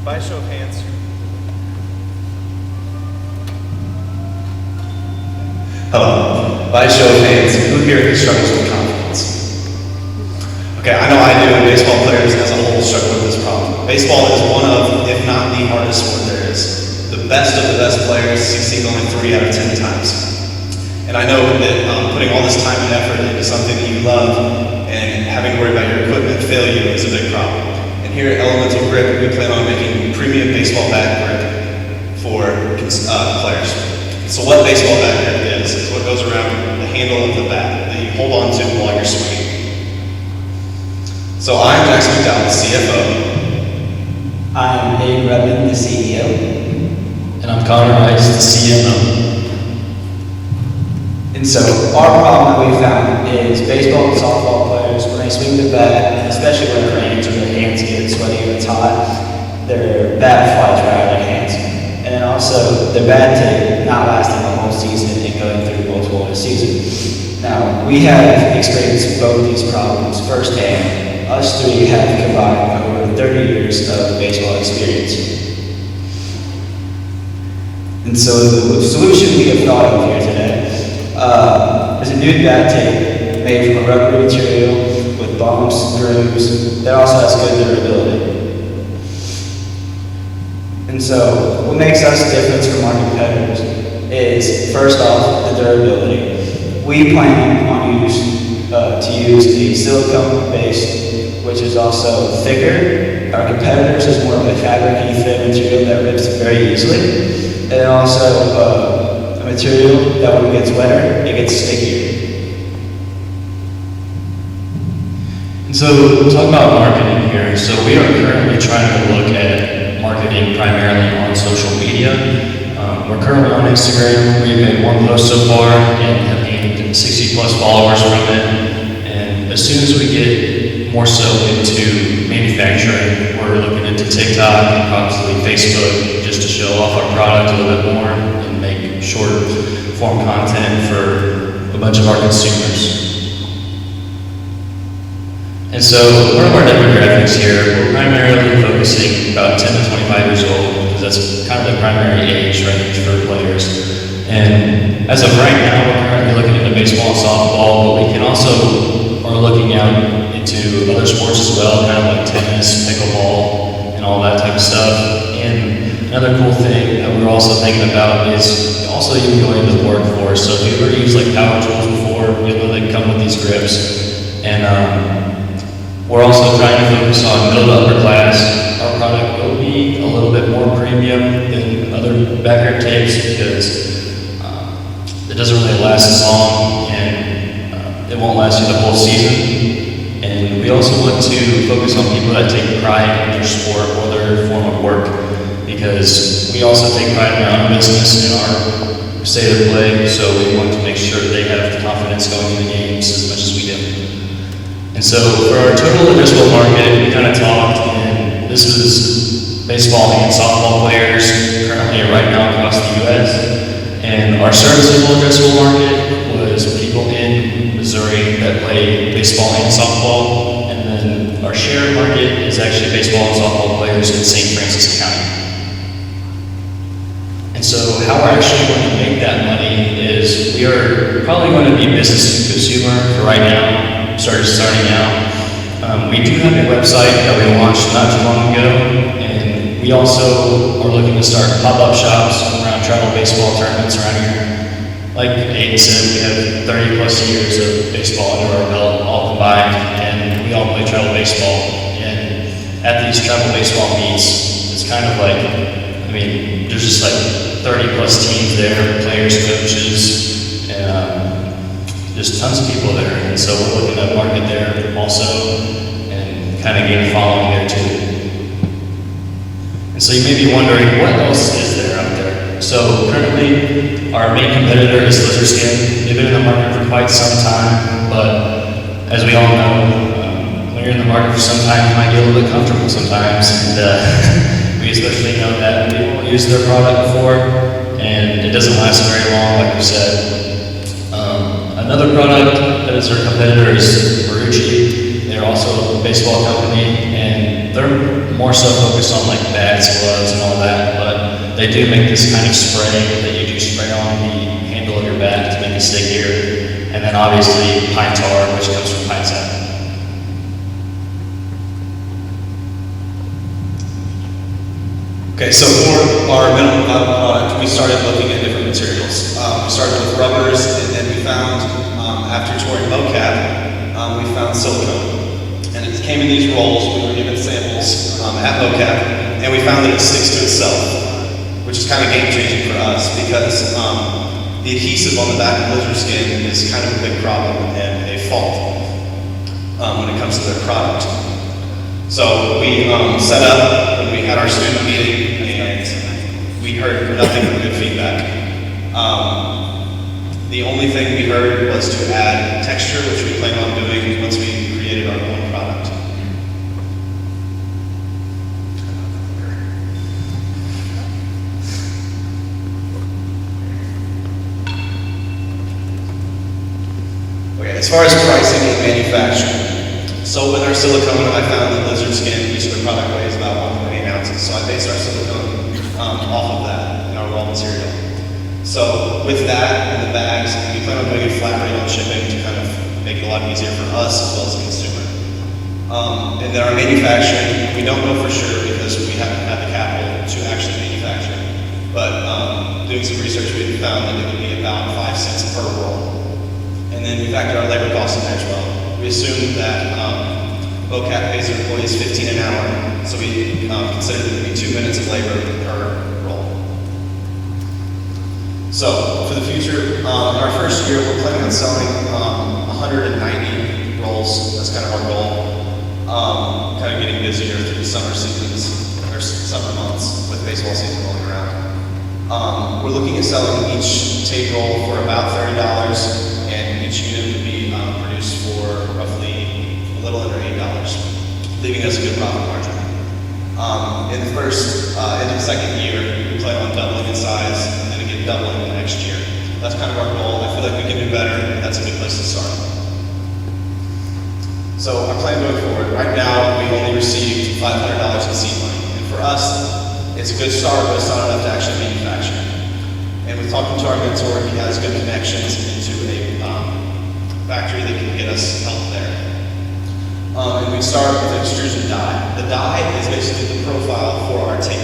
By a show of hands. Hello. By a show of hands, who here struggles with confidence? Okay, I know I do, and baseball players as a whole struggle with this problem. Baseball is one of, if not the hardest sport there is. The best of the best players succeed only 3 out of 10 times. And I know that putting all this time and effort into something that you love and having to worry about your equipment failure is a big problem. Here at Elemental Grip, we plan on making premium baseball bat grip for players. So what baseball bat grip is what goes around the handle of the bat that you hold on to while you're swinging. So I'm Jackson McDowell, CFO. I'm Dave Redmond, the CEO. And I'm Connor Rice, the CMO. And so our problem that we found is baseball and softball players, when they swing the bat, and especially when it rains or their hands get sweaty or it's hot, their bat flies right out of their hands. And then also their bad tape not lasting the whole season and going through multiple seasons. Now, we have experienced both these problems firsthand. Us three have combined over 30 years of baseball experience. And so the solution we have thought of here today is a new bat tape made from a rubber material with bumps, grooves, that also has good durability. And so what makes us different from our competitors is, first off, the durability. We plan on to use the silicone-based, which is also thicker. Our competitors is more of a fabric-y thin material that rips very easily. And also a material that when it gets wetter, it gets stickier. And so, talk about marketing here. So we are currently trying to look at marketing primarily on social media. We're currently on Instagram. We've made one post so far and have gained 60 plus followers from it. And as soon as we get more so into manufacturing, we're looking into TikTok and possibly Facebook just to show off our product a little bit more and make short form content for a bunch of our consumers. And so part of our demographics here, we're primarily focusing about 10 to 25 years old, because that's kind of the primary age range for players. And as of right now, we're currently looking into baseball and softball, but we can also are looking out into other sports as well, kind of like tennis, pickleball, and all that type of stuff. And another cool thing that we're also thinking about is also even going into the workforce. So if you've ever used like power tools before, you know they come with these grips. And we're also trying to focus on middle to upper class. Our product will be a little bit more premium than other backyard tapes because it doesn't really last as long and it won't last you the whole season. And we also want to focus on people that take pride in their sport or their form of work, because we also take pride in our own business and our state of play, so we want to make sure they have the confidence going into games as much as we do. And so for our total addressable market, we kind of talked, and this was baseball and softball players currently right now across the U.S. And our serviceable addressable market was people in Missouri that play baseball and softball. And then our share market is actually baseball and softball players in St. Francis County. And so how we're actually going to make that money is we are probably going to be business to consumer for right now, starting out. We do have a website that we launched not too long ago, and we also are looking to start pop-up shops around travel baseball tournaments around here. Like Aiden said, we have 30 plus years of baseball under our belt, all combined, and we all play travel baseball. And at these travel baseball meets, it's kind of like, I mean, there's just like 30 plus teams there, players, coaches, and just tons of people there. And so we're looking to market there also and kind of gain a following there too. And so you may be wondering, what else is there out there? So currently, our main competitor is Lizard Skin. They've been in the market for quite some time, but as we all know, when you're in the market for some time, you might get a little bit comfortable sometimes. And we especially know that people will use their product before, and it doesn't last very long, like we said. Another product that is our competitor is Marucci. They're also a baseball company, and they're more so focused on like bats, gloves, and all that, but they do make this kind of spray that you do spray on the handle of your bat to make it stickier. And then obviously pine tar, which comes from pine sap. Okay, so for our minimum viable product, we started looking at different materials. We started with rubbers, and then we found, after touring mocap, we found silicone. And it came in these rolls. We were given samples at mocap, and we found that it sticks to itself, which is kind of game-changing for us because the adhesive on the back of Lizard Skin is kind of a big problem and a fault when it comes to their product. So we set up when we had our student meeting, and we heard nothing but good feedback. The only thing we heard was to add texture, which we plan on doing once we created our own product. Okay, as far as pricing and manufacturing. So with our silicone, I found that Lizard Skin, each of their product weighs about 1.8 ounces. So I based our silicone off of that in our raw material. So with that and the bags, we plan on doing a flat rate on shipping to kind of make it a lot easier for us as well as the consumer. And then our manufacturing, we don't know for sure because we haven't had the capital to actually manufacture. But doing some research, we found that it would be about 5 cents per roll. And then we factor our labor costs in there as well. We assume that mocap pays their employees $15 an hour, so we consider it to be 2 minutes of labor per roll. So for the future, in our first year, we're planning on selling 190 rolls. That's kind of our goal. Kind of getting busier through the summer seasons, or summer months with baseball season rolling around. We're looking at selling each tape roll for about $30, and each unit would be produced for roughly a little under $8, leaving us a good profit margin. In the first, in the second year, we plan on doubling in size, and then again doubling the next year. That's kind of our goal. I feel like we can do better, and that's a good place to start. So our plan going forward, right now we only received $500 in seed money, and for us, it's a good start, but it's not enough to actually manufacture. And with talking to our mentor, he has good connections into a factory that can get us help there. And we start with the extrusion die. The die is basically the profile for our tape,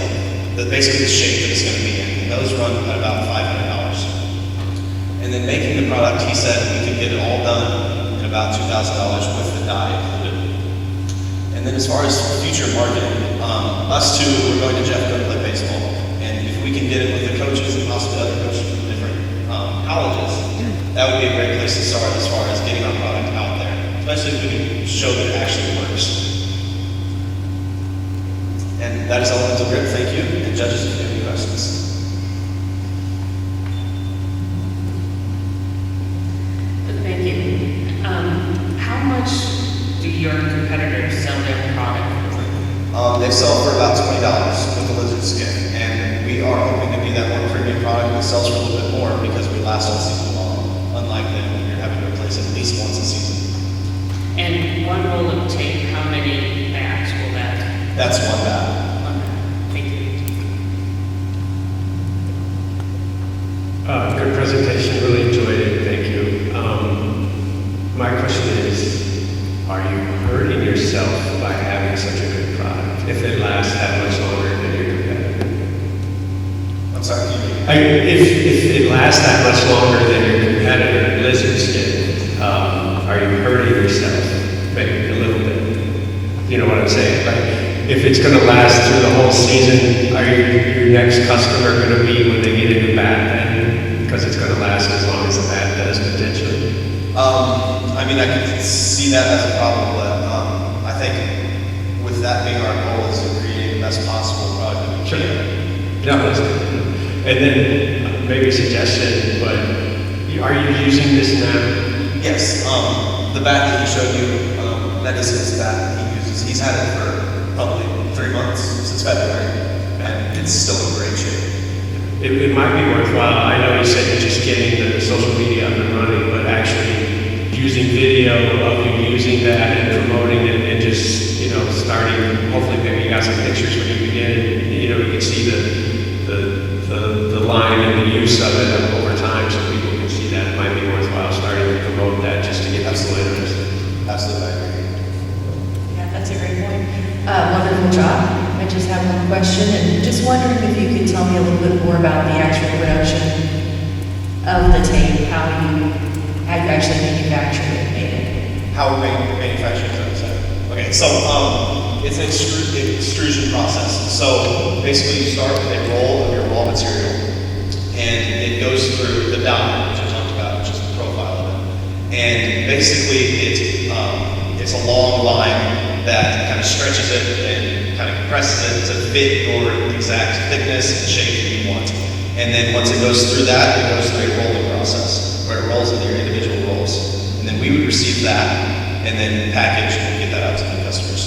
basically the shape that it's going to be in. And those run at about $500. And then making the product, he said we could get it all done in about $2,000 with the die included. And then as far as future marketing, us two, we're going to Jeff to play baseball. And if we can get it with the coaches and possibly other coaches from different colleges, that would be a great place to start as far as getting our product out there, especially if we can show that it actually works. And that is all mental grip. Thank you. And judges, if you have any questions. Thank you. How much do your competitors sell their product for? They sell for about $20. the lizard skin. And we are hoping to be that more premium product that sells for a little bit more because we last all season long, unlike them when you're having to replace it at least once a season. And one roll of tape, how many bags will that? That's one bag. One bag. Thank you. Good presentation, really enjoyed it, thank you. My question is, are you hurting yourself by having such a good product if it lasts that much longer than your competitor? I'm sorry, can you If it lasts that much longer than your competitor, lizard skin, are you hurting yourself maybe a little bit? You know what I'm saying? Like, if it's going to last through the whole season, are your next customer going to be when they get into bat then? Because it's going to last as long as the bat does potentially. I mean, I can see that as a problem, but I think with that being our goal is to create the best possible product that we can. No, that's good. And then maybe a suggestion, but are you using this now? Yes. The bat that he showed you, that is his bat that he uses. He's had it for probably 3 months, since February, and it's still in great shape. It might be worthwhile. I know you said you're just getting the social media up and running, but actually using video of you using that and promoting it and just, starting, hopefully maybe you got some pictures when you begin, you can see the line and the use of it over time so people can see that. It might be worthwhile starting to promote that just to get people interested. Absolutely, I agree. Yeah, that's a great point. Wonderful job. I just have one question, and just wondering if you could tell me a little bit more about the actual production of the tape, how you actually manufactured it, made it. How we manufacture it, okay, so it's an extrusion process. So basically you start with a roll of your raw material, and it goes through the die, which I talked about, which is the profile of it. And basically it's a long line that kind of stretches it and kind of compresses it to fit your exact thickness and shape that you want. And then once it goes through that, it goes through a rolling process where it rolls into your individual rolls. And then we would receive that and then package and get that out to the customers.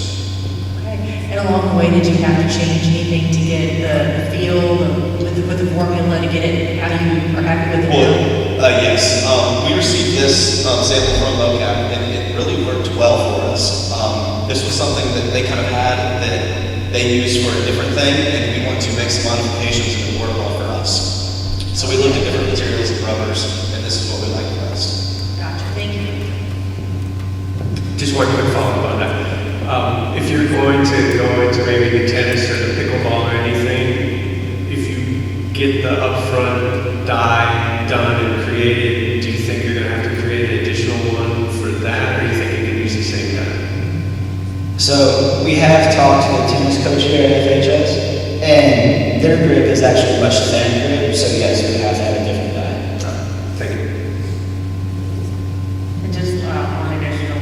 Okay. And along the way, did you have to change anything to get the feel with the formula to get it how you are happy with the feel? Yes. We received this sample from MoCap, and it really worked well for us. This was something that they kind of had that they used for a different thing, and we wanted to make some modifications and it worked well for us. So we looked at different materials and rubbers, and this is what we liked the best. Gotcha. Thank you. Just one quick follow-up on that. If you're going to go into maybe the tennis or the pickleball or anything, if you get the upfront die done and created, do you think you're going to have to create an additional one for that, or do you think you can use the same die? So we have talked to the tennis coach here at FHS, and their grip is actually much thinner grip, so yes, we have to have a different die. Thank you. And just one additional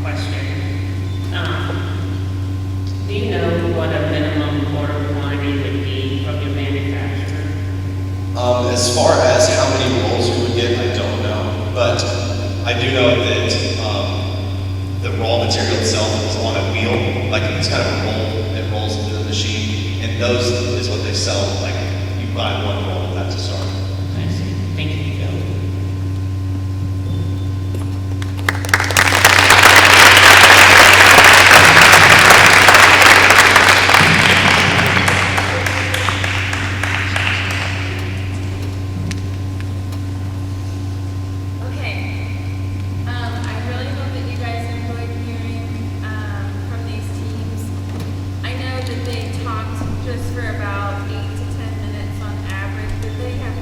question. Do you know what a minimum order quantity would be from your manufacturer? As far as how many rolls we would get, I don't know, but I do know that the raw material itself is on a wheel, like it's kind of a roll that rolls into the machine, and those is what they sell. Like you buy one roll of that to start. I see. Thank you. Just for about 8 to 10 minutes on average, but they have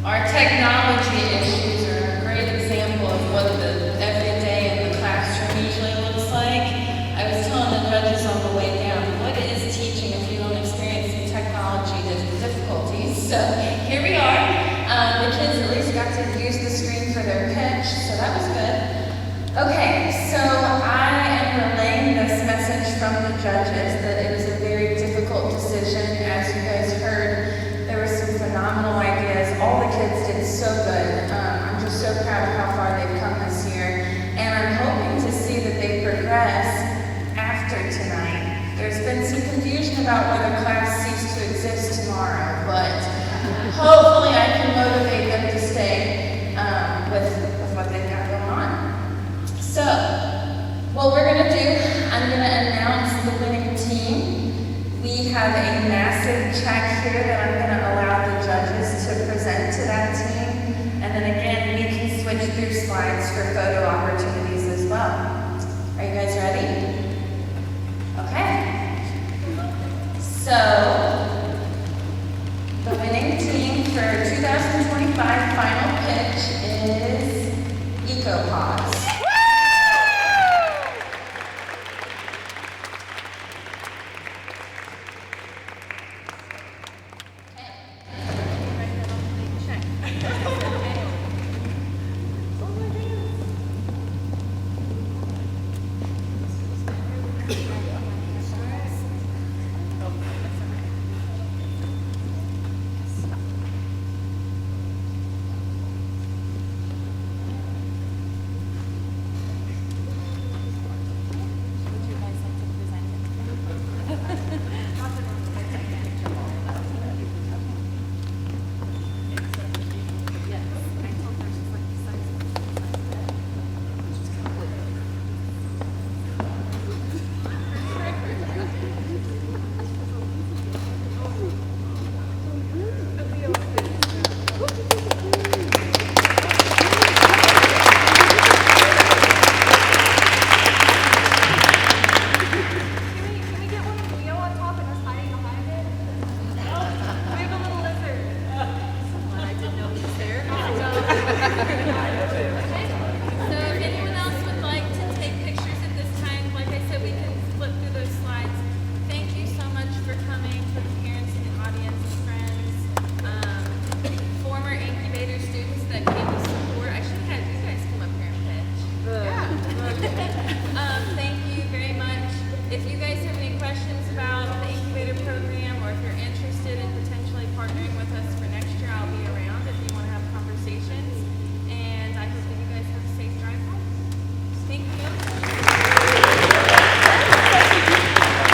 Our technology issues are a great example of what the everyday in the classroom usually looks like. I was telling the judges on the way down, what is teaching if you don't experience the technology difficulties? So here we are. The kids at least got to use the screen for their pitch, so that was good. Okay, so I am relaying this message from the judges that it was a very difficult decision. As you guys heard, there were some phenomenal ideas. All the kids did so good. I'm just so proud of how far they've come this year. And I'm hoping to see that they progress after tonight. There's been some confusion about whether class ceased to exist tomorrow, but hopefully I can motivate them to stay with what they've got going on. So, what we're going to do, I'm going to announce the winning team. We have a massive check here that I'm going to allow the judges to present to that team. And then again, we can switch through slides for photo opportunities.